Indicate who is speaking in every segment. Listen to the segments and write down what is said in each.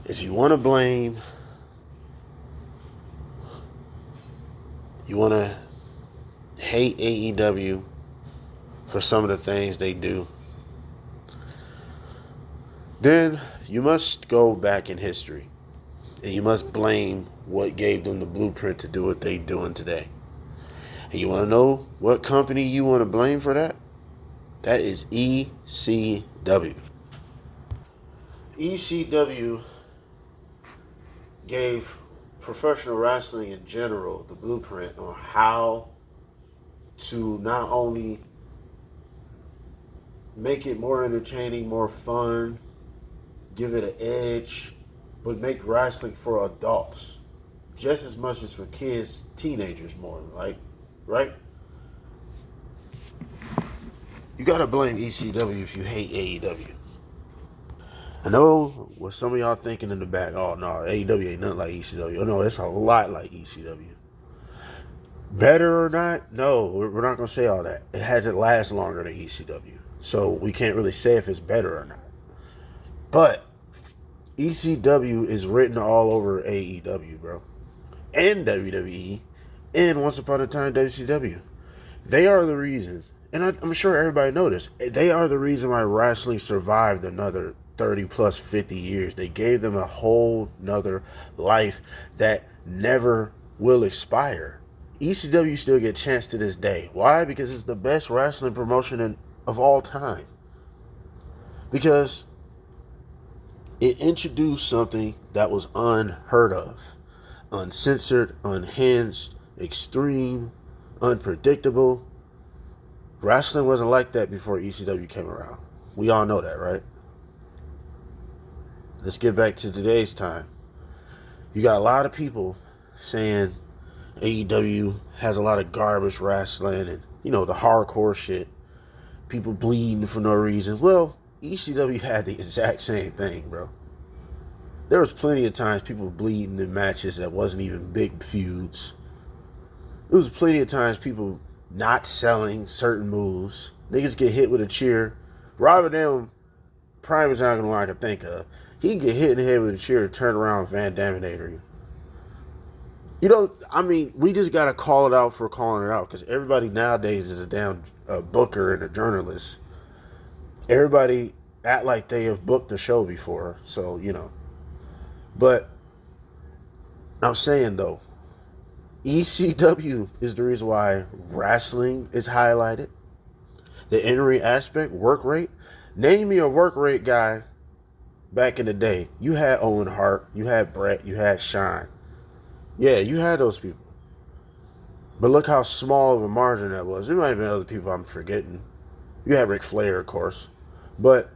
Speaker 1: If you want to blame, you want to hate AEW for some of the things they do, then you must go back in history and you must blame what gave them the blueprint to do what they're doing today. And you want to know what company you want to blame for that? That is ECW. ECW gave professional wrestling in general the blueprint on how to not only make it more entertaining, more fun, give it an edge, but make wrestling for adults just as much as for kids, teenagers more, like, right? You gotta blame ECW if you hate AEW. I know what some of y'all thinking in the back. Oh no, AEW ain't nothing like ECW. Oh no, it's a lot like ECW. Better or not? No, we're not gonna say all that. It hasn't lasted longer than ECW, so we can't really say if it's better or not. But ECW is written all over AEW, bro, and WWE, and once upon a time WCW. They are the reason, and I'm sure everybody noticed, they are the reason why wrestling survived another 30 plus 50 years. They gave them a whole nother life that never will expire. ECW still get a chance to this day. Why? Because it's the best wrestling promotion of all time. Because it introduced something that was unheard of, uncensored, unhinged, extreme, unpredictable. Wrestling wasn't like that before ECW came around. We all know that, right? Let's get back to today's time. You got a lot of people saying AEW has a lot of garbage wrestling and, the hardcore shit. People bleeding for no reason. Well, ECW had the exact same thing, bro. There was plenty of times people bleeding in matches that wasn't even big feuds. There was plenty of times people not selling certain moves. Niggas get hit with a chair. Robert Dam, prime example I can think of. He can get hit in the head with a chair, turn around, Van Daminator you. We just got to call it out for calling it out, because everybody nowadays is a damn booker and a journalist. Everybody act like they have booked the show before, so, But I'm saying, though, ECW is the reason why wrestling is highlighted. The in-ring aspect, work rate. Name me a work rate guy back in the day. You had Owen Hart, you had Brett, you had Shawn. Yeah, you had those people. But look how small of a margin that was. There might have been other people I'm forgetting. You had Ric Flair, of course. But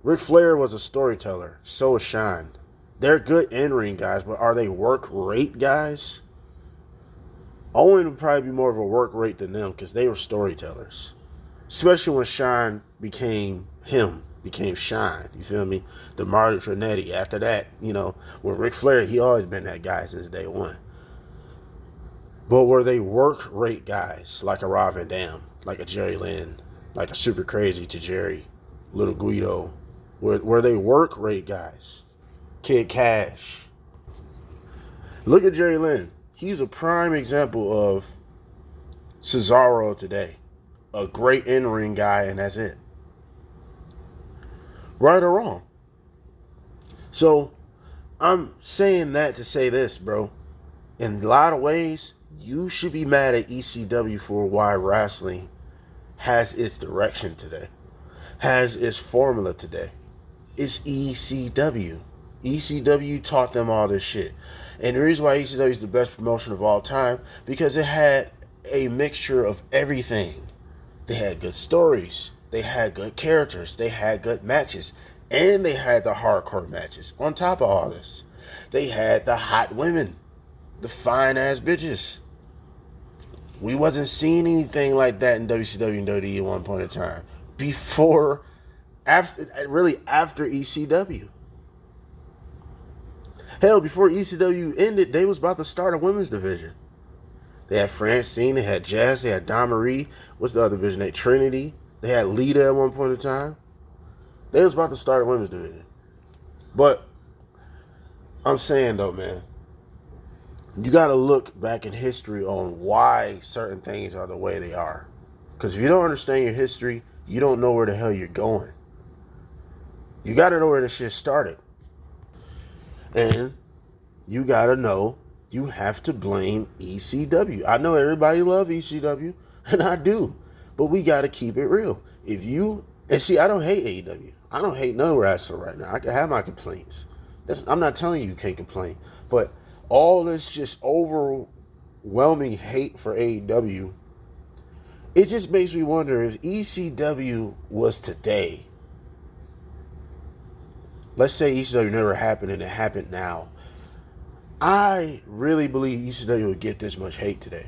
Speaker 1: Ric Flair was a storyteller. So was Shawn. They're good in-ring guys, but are they work rate guys? Owen would probably be more of a work rate than them, because they were storytellers. Especially when Shawn became Shawn. You feel me? The Marty Trinetti. After that, with Ric Flair, he always been that guy since day one. But were they work rate guys, like a Rob Van Dam, like a Jerry Lynn, like a Super Crazy to Jerry, Little Guido? Were they work rate guys? Kid Cash. Look at Jerry Lynn. He's a prime example of Cesaro today. A great in-ring guy, and that's it. Right or wrong? So, I'm saying that to say this, bro. In a lot of ways, you should be mad at ECW for why wrestling has its direction today, has its formula today. It's ECW. ECW taught them all this shit. And the reason why ECW is the best promotion of all time, because it had a mixture of everything. They had good stories. They had good characters. They had good matches. And they had the hardcore matches. On top of all this, they had the hot women. The fine-ass bitches. We wasn't seeing anything like that in WCW and WWE at one point in time. After ECW. Hell, before ECW ended, they was about to start a women's division. They had Francine, they had Jazz, they had Dawn Marie. What's the other division? They had Trinity. They had Lita at one point in time. They was about to start a women's division. But I'm saying though, man, you got to look back in history on why certain things are the way they are. Because if you don't understand your history, you don't know where the hell you're going. You got to know where this shit started. And you got to know you have to blame ECW. I know everybody love ECW, and I do. But we got to keep it real. If you, and see, I don't hate AEW. I don't hate no wrestler right now. I can have my complaints. I'm not telling you can't complain. But all this just overwhelming hate for AEW, it just makes me wonder if ECW was today. Let's say ECW never happened and it happened now. I really believe ECW would get this much hate today.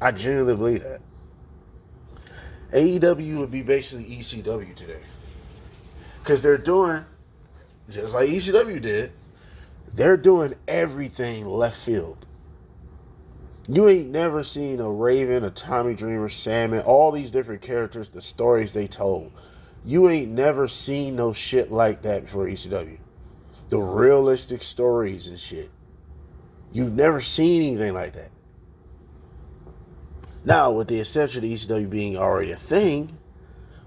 Speaker 1: I genuinely believe that. AEW would be basically ECW today. Because they're doing, just like ECW did, they're doing everything left field. You ain't never seen a Raven, a Tommy Dreamer, Sandman, all these different characters, the stories they told. You ain't never seen no shit like that before ECW. The realistic stories and shit. You've never seen anything like that. Now, with the exception of ECW being already a thing,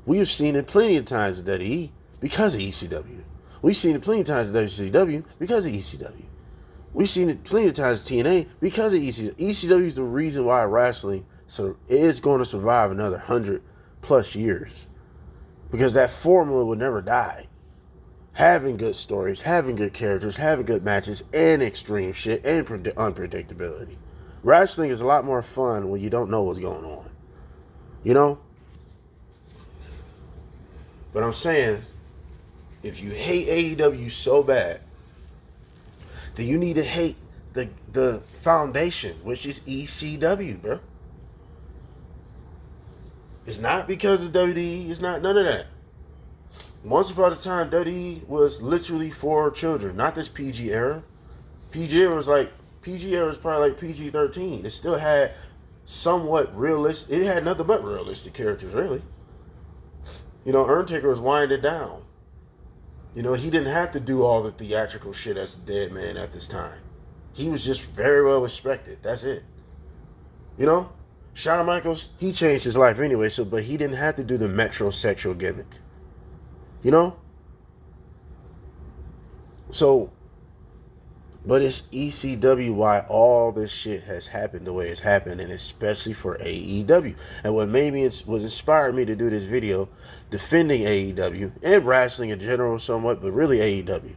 Speaker 1: we've seen it plenty of times in WWE because of ECW. We've seen it plenty of times in WCW because of ECW. We've seen it plenty of times in TNA because of ECW. ECW is the reason why wrestling is going to survive another 100+ years. Because that formula will never die. Having good stories, having good characters, having good matches, and extreme shit, and unpredictability. Wrestling is a lot more fun when you don't know what's going on. You know? But I'm saying, if you hate AEW so bad, then you need to hate the foundation, which is ECW, bro. It's not because of WWE. It's not none of that. Once upon a time, WWE was literally for children, not this PG era. PG era was probably like PG-13. It still had somewhat realistic. It had nothing but realistic characters, really. You know, Undertaker was winding down. You know, he didn't have to do all the theatrical shit as a dead man at this time. He was just very well respected. That's it. You know? Shawn Michaels, he changed his life anyway, but he didn't have to do the metrosexual gimmick. You know? So, but it's ECW why all this shit has happened the way it's happened, and especially for AEW. And what inspired me to do this video, defending AEW and wrestling in general somewhat, but really AEW,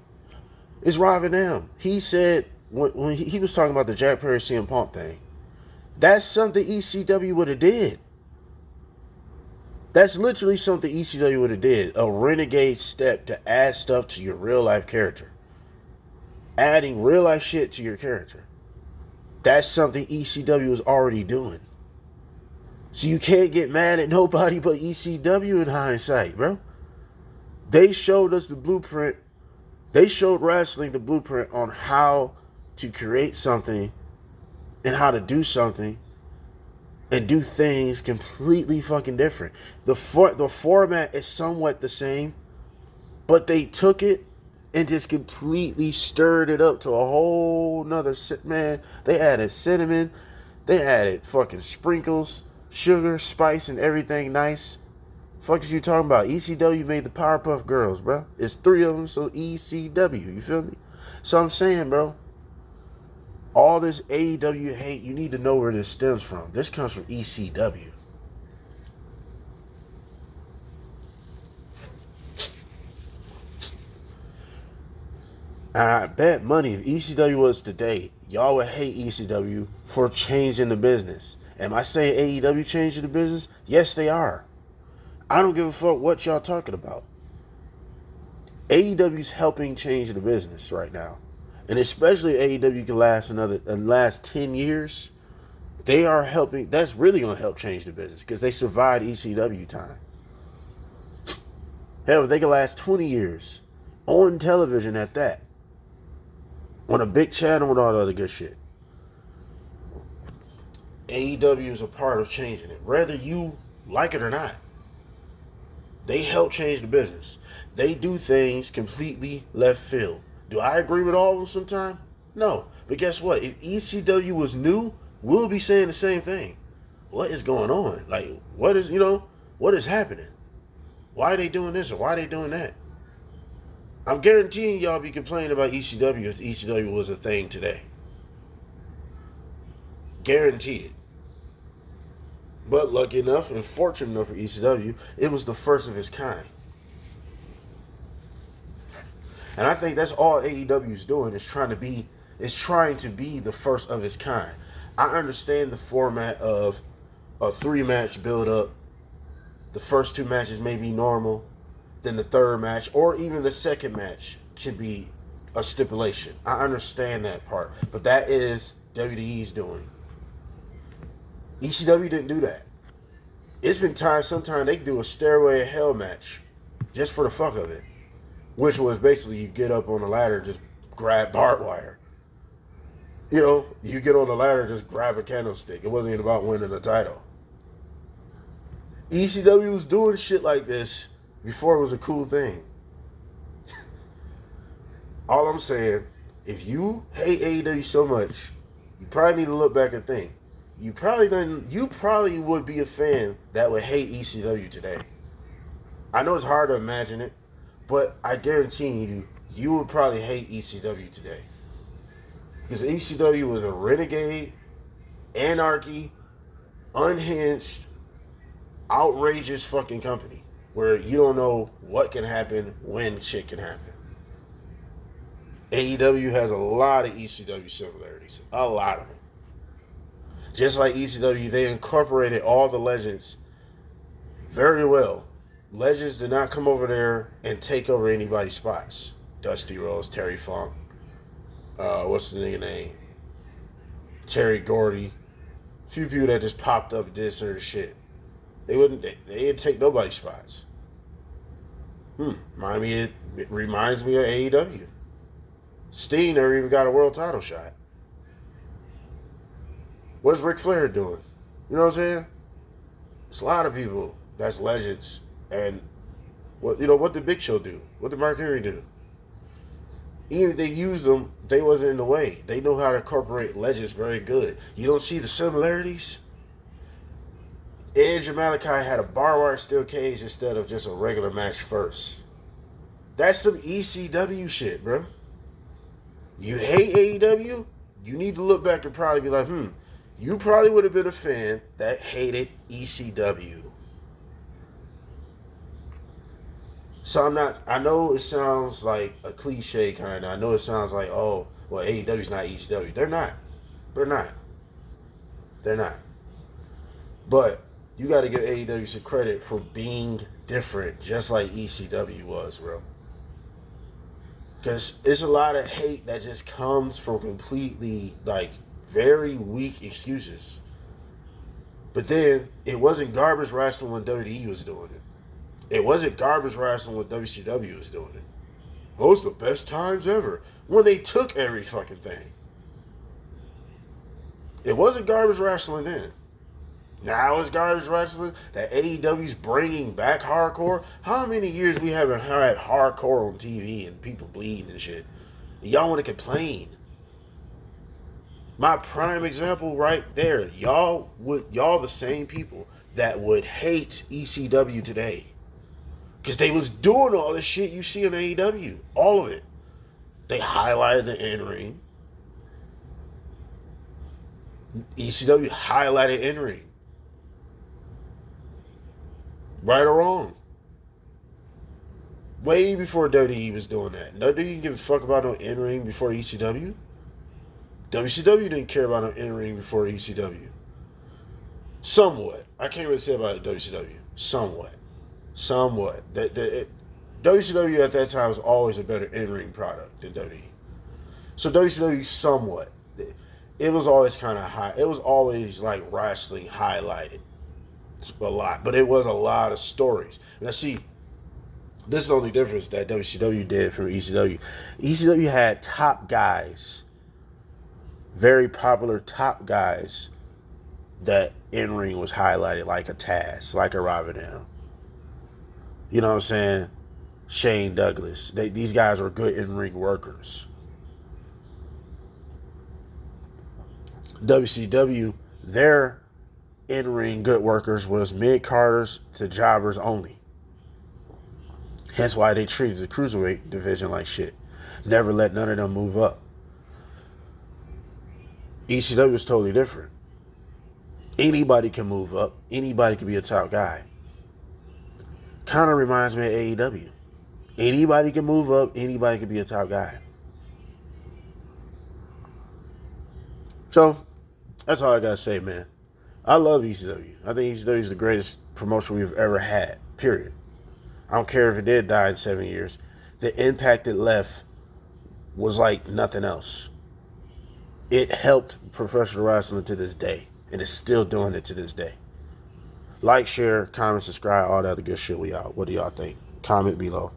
Speaker 1: is Rob Van Dam. He said, when he was talking about the Jack Perry CM Punk thing, that's something ECW would have did. That's literally something ECW would have did. A renegade step to add stuff to your real life character. Adding real life shit to your character. That's something ECW is already doing. So you can't get mad at nobody but ECW in hindsight, bro. They showed us the blueprint. They showed wrestling the blueprint on how to create something and how to do something and do things completely fucking different. The format is somewhat the same, but they took it and just completely stirred it up to a whole nother man. They added cinnamon, they added fucking sprinkles, sugar, spice, and everything nice. Fuck is you talking about? ECW made the Powerpuff Girls, bro. It's 3 of them, so ECW. You feel me? So I'm saying, bro, all this AEW hate, you need to know where this stems from. This comes from ECW. And I bet money if ECW was today, y'all would hate ECW for changing the business. Am I saying AEW changing the business? Yes, they are. I don't give a fuck what y'all talking about. AEW's helping change the business right now. And especially AEW can last 10 years. They are helping. That's really going to help change the business because they survived ECW time. Hell, if they can last 20 years on television at that, on a big channel and all the other good shit, AEW is a part of changing it, whether you like it or not. They help change the business. They do things completely left field. Do I agree with all of them sometimes? No. But guess what? If ECW was new, we'll be saying the same thing. What is going on? Like, what is happening? Why are they doing this or why are they doing that? I'm guaranteeing y'all be complaining about ECW if ECW was a thing today. Guaranteed. But lucky enough and fortunate enough for ECW, it was the first of its kind. And I think that's all AEW is doing is trying to be the first of its kind. I understand the format of a 3-match build up. The first 2 matches may be normal, then the third match or even the second match should be a stipulation. I understand that part, but that is WWE's doing. ECW didn't do that. It's been times sometimes they do a Stairway of Hell match just for the fuck of it, which was basically you get up on the ladder, just grab barbed wire. You get on the ladder, just grab a candlestick. It wasn't even about winning the title. ECW was doing shit like this before it was a cool thing. All I'm saying, if you hate AEW so much, you probably need to look back and think. You probably would be a fan that would hate ECW today. I know it's hard to imagine it, but I guarantee you would probably hate ECW today. Because ECW was a renegade, anarchy, unhinged, outrageous fucking company where you don't know what can happen when shit can happen. AEW has a lot of ECW similarities. A lot of them. Just like ECW, they incorporated all the legends very well. Legends did not come over there and take over anybody's spots. Dusty Rhodes, Terry Funk, what's the nigga name? Terry Gordy. A few people that just popped up and did certain shit. They didn't take nobody's spots. It reminds me of AEW. Steen never even got a world title shot. What's Ric Flair doing? You know what I'm saying? It's a lot of people that's legends. And what did Big Show do? What did Mark Henry do? Even if they used them, they wasn't in the way. They know how to incorporate legends very good. You don't see the similarities? Edge and Malachi had a barbed wire steel cage instead of just a regular match first. That's some ECW shit, bro. You hate AEW? You need to look back and probably be like, you probably would have been a fan that hated ECW. So I know it sounds like a cliche kind of. I know it sounds like, oh, well, AEW's not ECW. They're not. But you got to give AEW some credit for being different, just like ECW was, bro. Because it's a lot of hate that just comes from completely, very weak excuses. But then, it wasn't garbage wrestling when WWE was doing it. It wasn't garbage wrestling when WCW was doing it. Those are the best times ever. When they took every fucking thing. It wasn't garbage wrestling then. Now it's garbage wrestling that AEW's bringing back hardcore. How many years we haven't had hardcore on TV and people bleeding and shit? And y'all want to complain? My prime example right there. Y'all the same people that would hate ECW today. Because they was doing all the shit you see in AEW. All of it. They highlighted the in-ring. ECW highlighted in-ring. Right or wrong. Way before WWE was doing that. WWE didn't give a fuck about no in-ring before ECW. WCW didn't care about no in-ring before ECW. Somewhat. I can't really say about WCW. Somewhat. WCW at that time was always a better in-ring product than WWE. So WCW somewhat. It was always kind of high. It was always like wrestling highlighted a lot. But it was a lot of stories. Now see, this is the only difference that WCW did from ECW. ECW had top guys. Very popular top guys that in-ring was highlighted like a Taz, like a Ravenel. You know what I'm saying? Shane Douglas. These guys were good in-ring workers. WCW, their in-ring good workers was mid-carders to jobbers only. Hence why they treated the cruiserweight division like shit. Never let none of them move up. ECW is totally different. Anybody can move up. Anybody can be a top guy. Kind of reminds me of AEW. Anybody can move up. Anybody can be a top guy. So, that's all I got to say, man. I love ECW. I think ECW is the greatest promotion we've ever had, period. I don't care if it did die in 7 years. The impact it left was like nothing else. It helped professional wrestling to this day, and it's still doing it to this day. Like, share, comment, subscribe, all that other good shit we out. What do y'all think? Comment below.